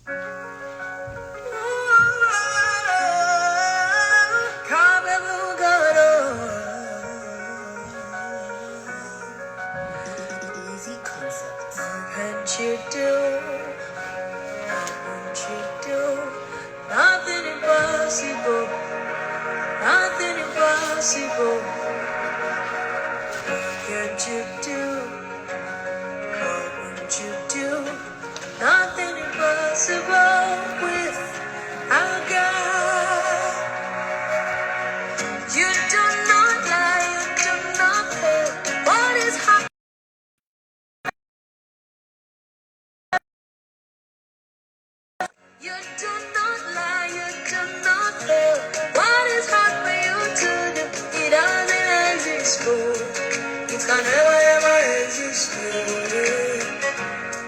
Easy concepts. Can't you do? Can't you do? Nothing impossible. Nothing impossible. Can't you do? Can't you do? Nothing impossible with our God. You do not lie, you do not fail. What is hard? You do not lie, you do not fail. What is hard for you to do? It doesn't exist, Lord. It can never ever exist, Lord.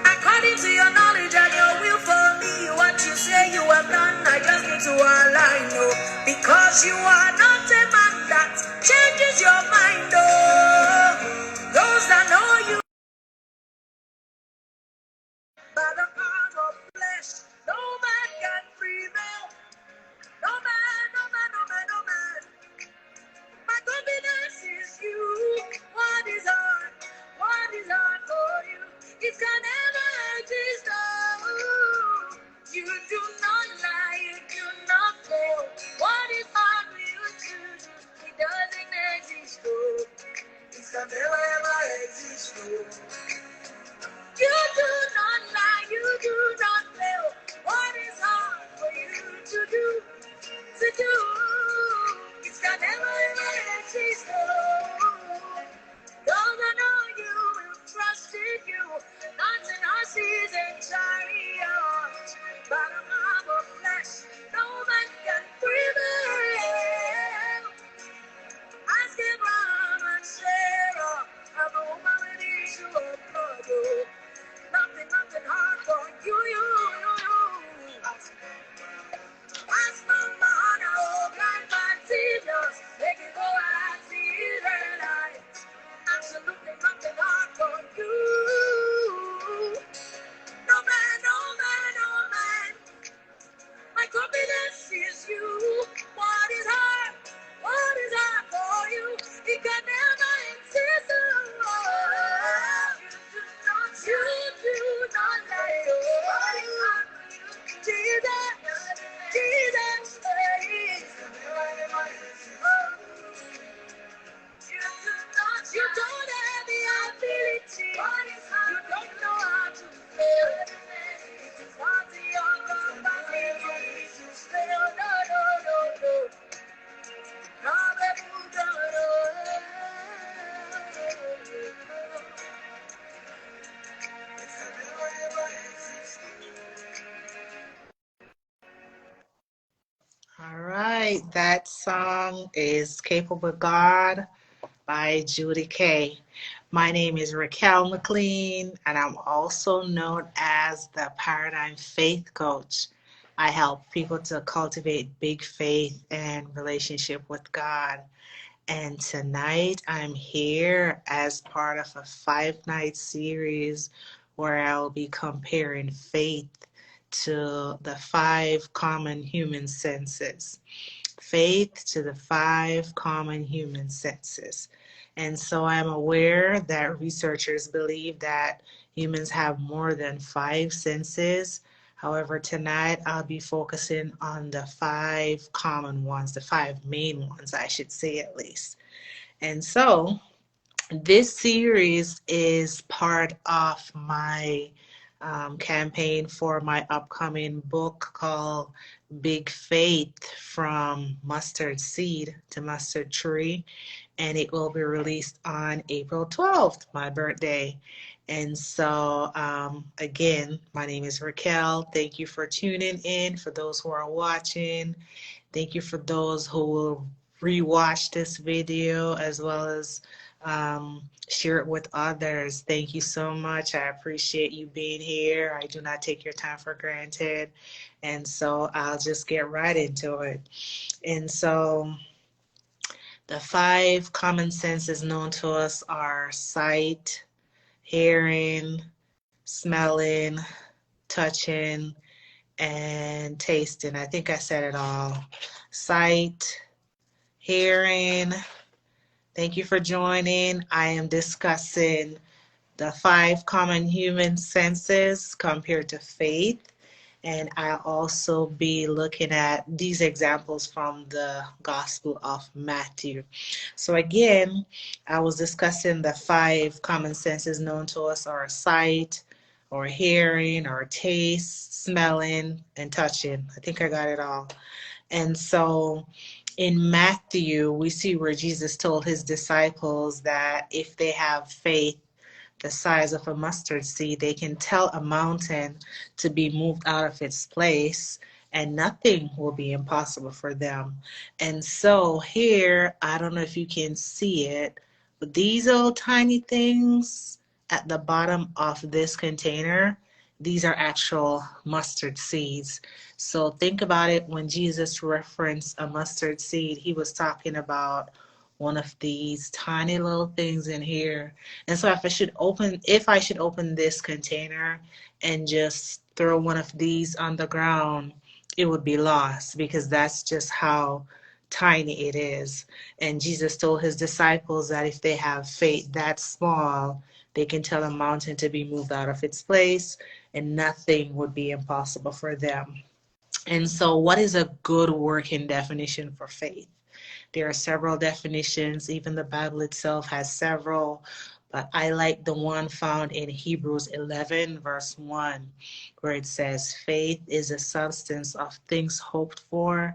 According to your knowledge and your will for me, what you say you have done, I just need to align, oh. Because you are not a man that changes your mind, oh. Those that know you by the power of flesh, no man can prevail. No man, no man, no man, no man. My confidence is you. What is hard? What is hard for you? It can never exist. Oh, you do not lie. You do not fail. What is hard for you to do? It doesn't exist. Oh, it can never ever exist. Oh, you do not lie. You do not fail. What is hard for you to do? To do, it's got never ever exist. Those I know you will trust in you, not in horses and chariots, but a mob of flesh. No man can prevail. Ask Abraham and Sarah, I'm a woman with issue of blood. Nothing, nothing hard for you. As Mama Hannah, oh, grandma Jesus, they can go and see their light. Absolutely nothing hard for you. No man, no man, no man. My confidence is you. What is hard? What is hard for you? It can never exist. Oh, you do not let go. What is hard for you? Jesus, Jesus, please. Oh, you don't have the ability. You don't know how to fail. It's not the other ability to fail. No, no, no, no. All right, that song is Capable God by Judy Kay. My name is Raquel McLean, and I'm also known as the Paradigm Faith Coach. I help people to cultivate big faith and relationship with God. And tonight I'm here as part of a 5-night series where I'll be comparing faith to the 5 common human senses. Faith to the 5 common human senses. And so I'm aware that researchers believe that humans have more than 5 senses. However, tonight I'll be focusing on the 5 common ones, the 5 main ones, I should say at least. And so this series is part of my campaign for my upcoming book called Big Faith, From Mustard Seed to Mustard Tree, and it will be released on April 12th, my birthday. And so, again, my name is Raquel. Thank you for tuning in. For those who are watching, thank you for those who will rewatch this video as well as share it with others. Thank you so much. I appreciate you being here. I do not take your time for granted. And so I'll just get right into it. And so the 5 common senses known to us are sight, hearing, smelling, touching, and tasting. I think I said it all. Sight, hearing. Thank you for joining. I am discussing the 5 common human senses compared to faith. And I'll also be looking at these examples from the Gospel of Matthew. So again, I was discussing the 5 common senses known to us are sight, or hearing, or taste, smelling, and touching. I think I got it all. And so in Matthew, we see where Jesus told his disciples that if they have faith the size of a mustard seed, they can tell a mountain to be moved out of its place, and nothing will be impossible for them. And so here, I don't know if you can see it, but these little tiny things at the bottom of this container, these are actual mustard seeds. So think about it, when Jesus referenced a mustard seed, he was talking about one of these tiny little things in here. And so if I should open this container and just throw one of these on the ground, it would be lost, because that's just how tiny it is. And Jesus told his disciples that if they have faith that small, they can tell a mountain to be moved out of its place, and nothing would be impossible for them. And so what is a good working definition for faith? There are several definitions. Even the Bible itself has several, but I like the one found in Hebrews 11, verse 1, where it says, faith is a substance of things hoped for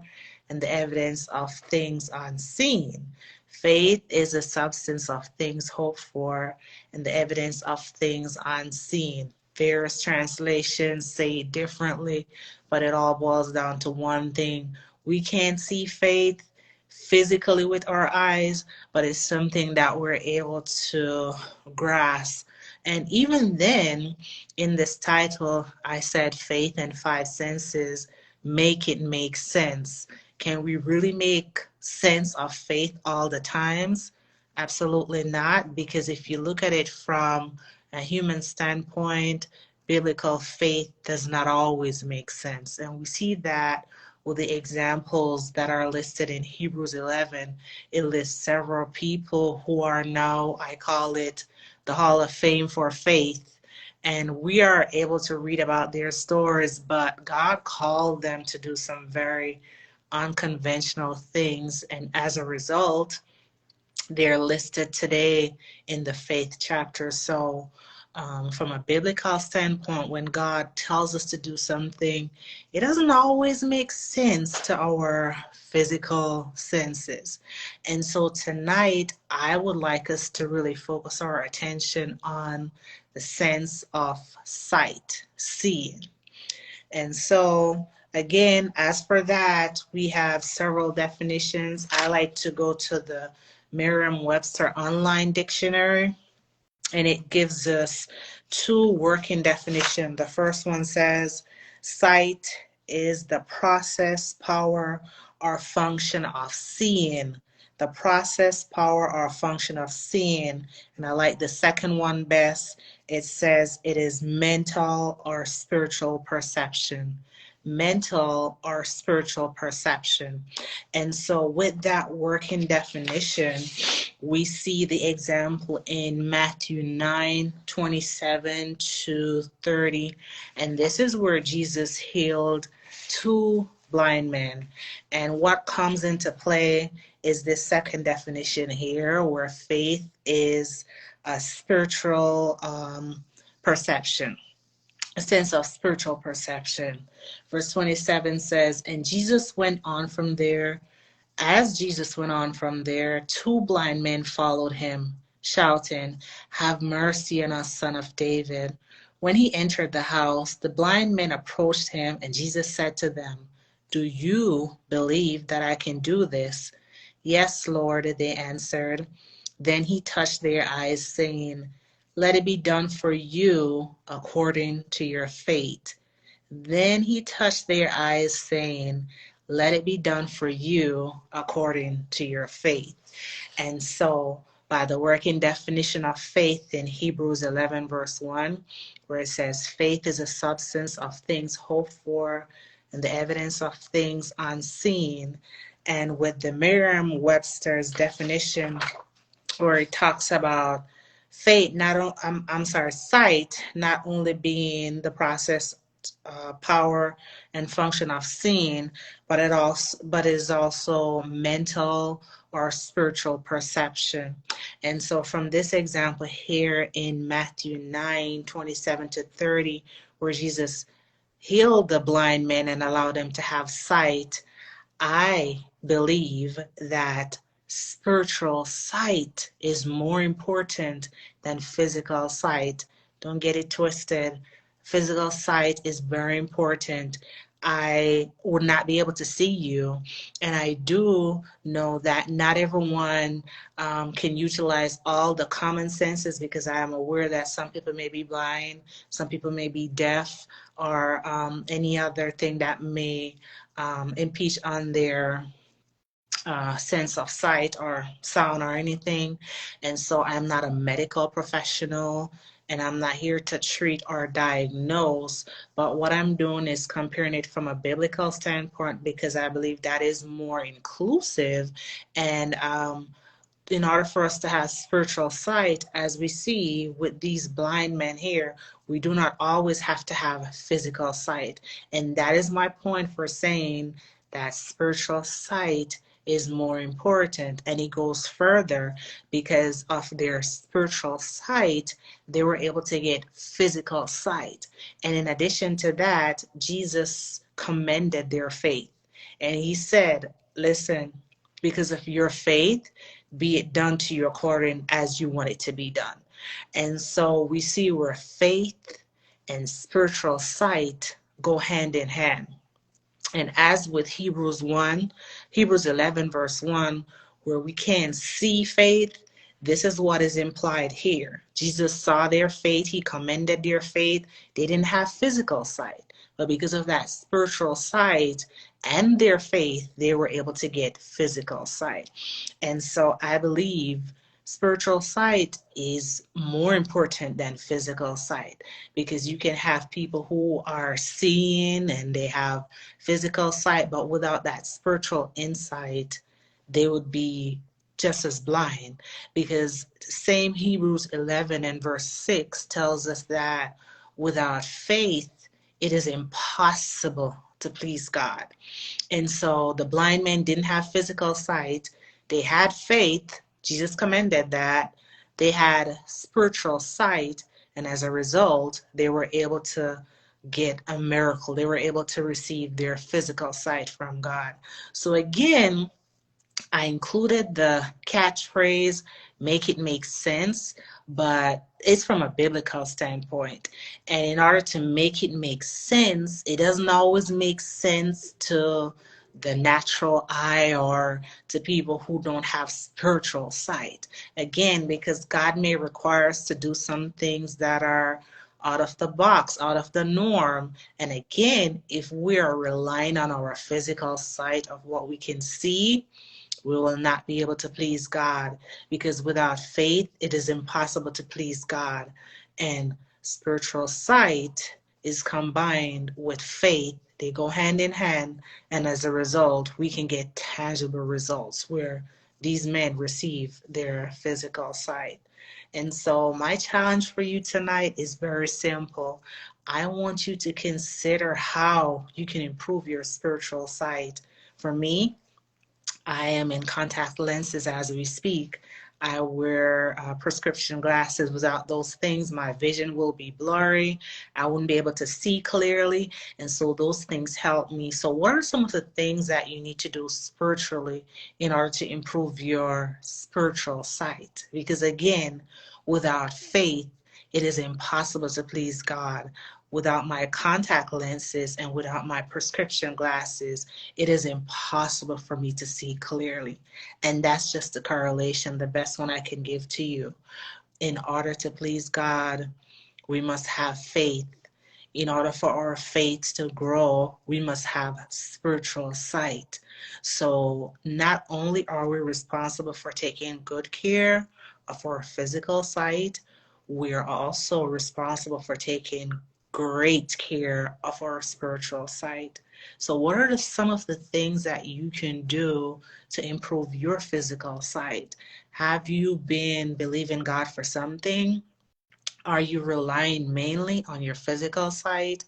and the evidence of things unseen. Faith is a substance of things hoped for and the evidence of things unseen. Various translations say it differently, but it all boils down to one thing. We can't see faith physically with our eyes, but it's something that we're able to grasp. And even then, in this title, I said faith and 5 senses make it make sense. Can we really make sense of faith all the times? Absolutely not, because if you look at it from a human standpoint, biblical faith does not always make sense. And we see that with the examples that are listed in Hebrews 11. It lists several people who are now, I call it, the Hall of Fame for faith. And we are able to read about their stories, but God called them to do some very unconventional things. And as a result, they're listed today in the faith chapter. So from a biblical standpoint, when God tells us to do something, it doesn't always make sense to our physical senses. And so tonight, I would like us to really focus our attention on the sense of sight, seeing. And so, again, as for that, we have several definitions. I like to go to the Merriam-Webster Online Dictionary, and it gives us 2 working definitions. The first one says, sight is the process, power, or function of seeing. The process, power, or function of seeing. And I like the second one best. It says it is mental or spiritual perception. Mental or spiritual perception. And so with that working definition, we see the example in Matthew 9:27 to 30. And this is where Jesus healed 2 blind men. And what comes into play is this second definition here, where faith is a spiritual perception, a sense of spiritual perception. Verse 27 says, and Jesus went on from there. As Jesus went on from there, 2 blind men followed him, shouting, have mercy on us, son of David. When he entered the house, the blind men approached him, and Jesus said to them, do you believe that I can do this? Yes, Lord, they answered. Then he touched their eyes, saying, let it be done for you according to your faith. Then he touched their eyes, saying, let it be done for you according to your faith. And so by the working definition of faith in Hebrews 11, verse 1, where it says, faith is a substance of things hoped for and the evidence of things unseen. And with the Merriam-Webster's definition, where it talks about faith, sight, not only being the process, power, and function of seeing, but is also mental or spiritual perception. And so, from this example here in Matthew 9:27-30, where Jesus healed the blind men and allowed them to have sight, I believe that spiritual sight is more important than physical sight. Don't get it twisted. Physical sight is very important. I would not be able to see you. And I do know that not everyone can utilize all the common senses, because I am aware that some people may be blind, some people may be deaf, or any other thing that may impinge on their sense of sight or sound or anything. And so I'm not a medical professional, and I'm not here to treat or diagnose, but what I'm doing is comparing it from a biblical standpoint, because I believe that is more inclusive. And in order for us to have spiritual sight, as we see with these blind men here, we do not always have to have physical sight. And that is my point for saying that spiritual sight is more important. And it goes further, because of their spiritual sight, they were able to get physical sight. And in addition to that, Jesus commended their faith. And he said, listen, because of your faith, be it done to you according as you want it to be done. And so we see where faith and spiritual sight go hand in hand. And as with Hebrews 11, verse 1, where we can see faith, this is what is implied here. Jesus saw their faith. He commended their faith. They didn't have physical sight, but because of that spiritual sight and their faith, they were able to get physical sight. And so I believe spiritual sight is more important than physical sight, because you can have people who are seeing and they have physical sight, but without that spiritual insight, they would be just as blind. Because same Hebrews 11 and verse 6 tells us that without faith, it is impossible to please God. And so the blind men didn't have physical sight. They had faith. Jesus commended that. They had spiritual sight. And as a result, they were able to get a miracle. They were able to receive their physical sight from God. So again, I included the catchphrase, make it make sense, but it's from a biblical standpoint. And in order to make it make sense, it doesn't always make sense to the natural eye or to people who don't have spiritual sight. Again, because God may require us to do some things that are out of the box, out of the norm. And again, if we are relying on our physical sight of what we can see, we will not be able to please God, because without faith, it is impossible to please God. And spiritual sight is combined with faith. They go hand in hand. And as a result, we can get tangible results where these men receive their physical sight. And so my challenge for you tonight is very simple. I want you to consider how you can improve your spiritual sight. For me, I am in contact lenses as we speak. I wear prescription glasses. Without those things, my vision will be blurry. I wouldn't be able to see clearly. And so those things help me. So what are some of the things that you need to do spiritually in order to improve your spiritual sight? Because again, without faith, it is impossible to please God. Without my contact lenses and without my prescription glasses, it is impossible for me to see clearly. And that's just the correlation, the best one I can give to you. In order to please God, we must have faith. In order for our faith to grow, we must have spiritual sight. So not only are we responsible for taking good care of our physical sight, we are also responsible for taking great care of our spiritual sight. So, what are some of the things that you can do to improve your physical sight? Have you been believing God for something? Are you relying mainly on your physical sight,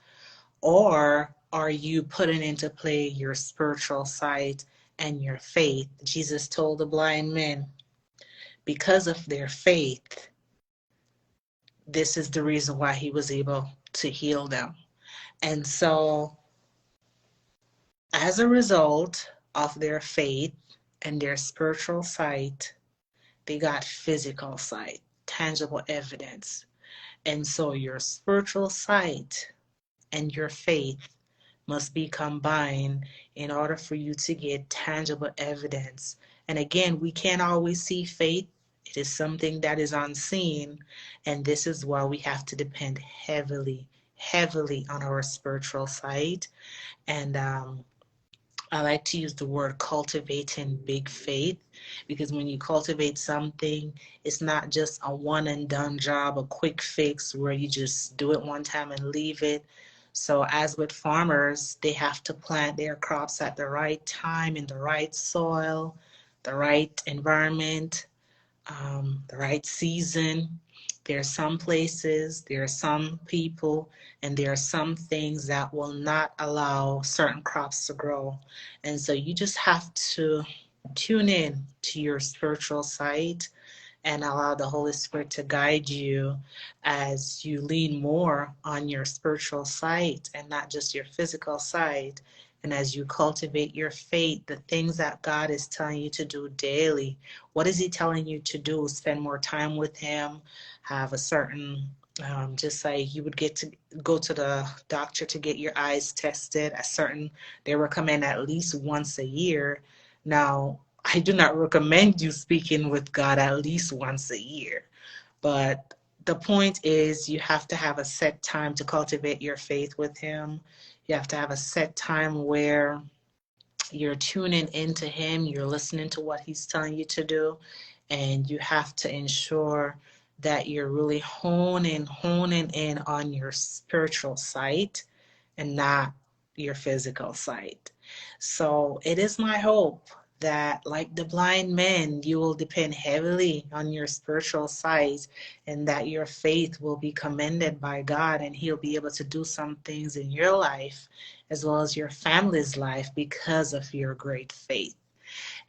or are you putting into play your spiritual sight and your faith? Jesus told the blind men, because of their faith, this is the reason why he was able to heal them. And so, as a result of their faith and their spiritual sight, they got physical sight, tangible evidence. And so, your spiritual sight and your faith must be combined in order for you to get tangible evidence. And again, we can't always see faith. It is something that is unseen. And this is why we have to depend heavily, heavily on our spiritual sight. And I like to use the word cultivating big faith, because when you cultivate something, it's not just a one and done job, a quick fix where you just do it one time and leave it. So, as with farmers, they have to plant their crops at the right time, in the right soil, the right environment, the right season. There are some places, there are some people, and there are some things that will not allow certain crops to grow. And so you just have to tune in to your spiritual sight and allow the Holy Spirit to guide you as you lean more on your spiritual sight and not just your physical sight. And as you cultivate your faith, the things that God is telling you to do daily, what is He telling you to do? Spend more time with Him, have a certain just like you would get to go to the doctor to get your eyes tested, a certain, they recommend at least once a year. Now, I do not recommend you speaking with God at least once a year, but the point is you have to have a set time to cultivate your faith with Him. You have to have a set time where you're tuning into Him, you're listening to what He's telling you to do, and you have to ensure that you're really honing in on your spiritual sight and not your physical sight. So it is my hope that, like the blind men, you will depend heavily on your spiritual sight, and that your faith will be commended by God, and He'll be able to do some things in your life as well as your family's life because of your great faith.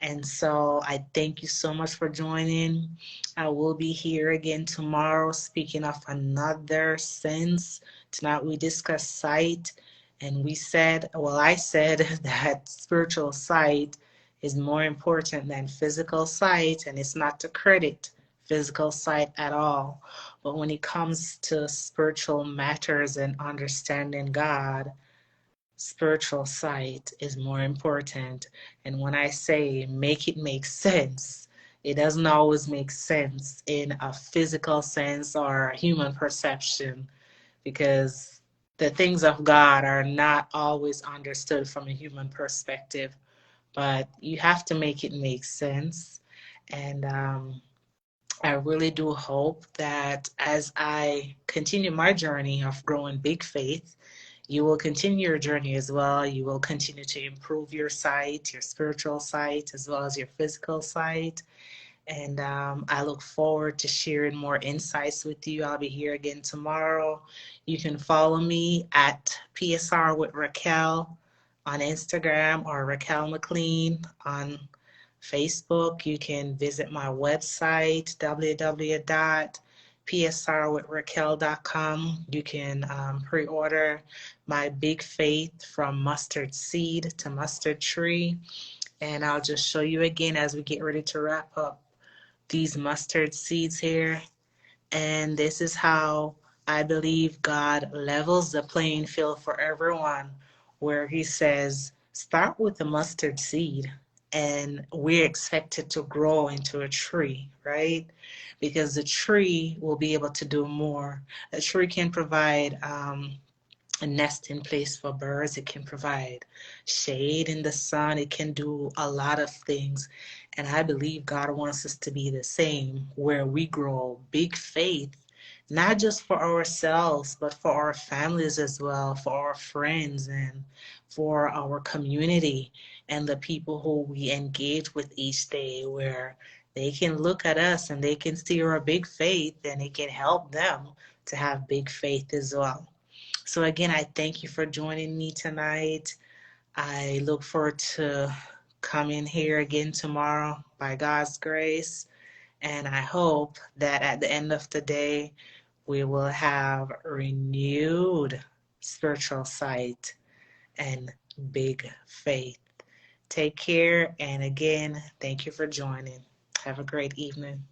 And so I thank you so much for joining. I will be here again tomorrow speaking of another sense. Tonight we discussed sight, and we said, well, I said that spiritual sight is more important than physical sight, and it's not to credit physical sight at all. But when it comes to spiritual matters and understanding God, spiritual sight is more important. And when I say make it make sense, it doesn't always make sense in a physical sense or a human perception, because the things of God are not always understood from a human perspective. But you have to make it make sense. And I really do hope that as I continue my journey of growing big faith, you will continue your journey as well. You will continue to improve your sight, your spiritual sight, as well as your physical sight. And I look forward to sharing more insights with you. I'll be here again tomorrow. You can follow me at PSR with Raquel on Instagram, or Raquel McLean on Facebook. You can visit my website, www.psrwithraquel.com. You can pre-order my Big Faith from mustard seed to mustard tree. And I'll just show you again as we get ready to wrap up these mustard seeds here. And this is how I believe God levels the playing field for everyone, where He says, start with the mustard seed, and we're expected to grow into a tree, right? Because the tree will be able to do more. A tree can provide a nesting place for birds. It can provide shade in the sun. It can do a lot of things. And I believe God wants us to be the same, where we grow big faith, not just for ourselves, but for our families as well, for our friends, and for our community and the people who we engage with each day, where they can look at us and they can see our big faith, and it can help them to have big faith as well. So again, I thank you for joining me tonight. I look forward to coming here again tomorrow by God's grace. And I hope that at the end of the day, we will have renewed spiritual sight and big faith. Take care. And again, thank you for joining. Have a great evening.